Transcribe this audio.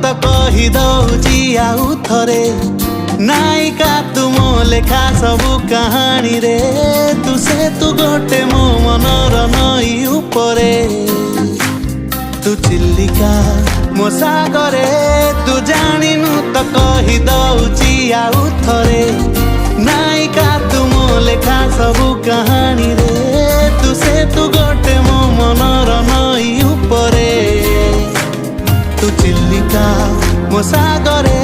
तो कही दौची आउ थरे नायिका तू मो लेखा सबु कहानी रे तू से तू गोटे मो मनर नई उपरे तू चिल्लिका मो सागरे तू जानिनु तो कही दौची आउ थरे नायिका तू मो लेखा सबु कहानी रे तू से तू गोटे मो मनर नई उपरे तू चिल्लिका मो सागरे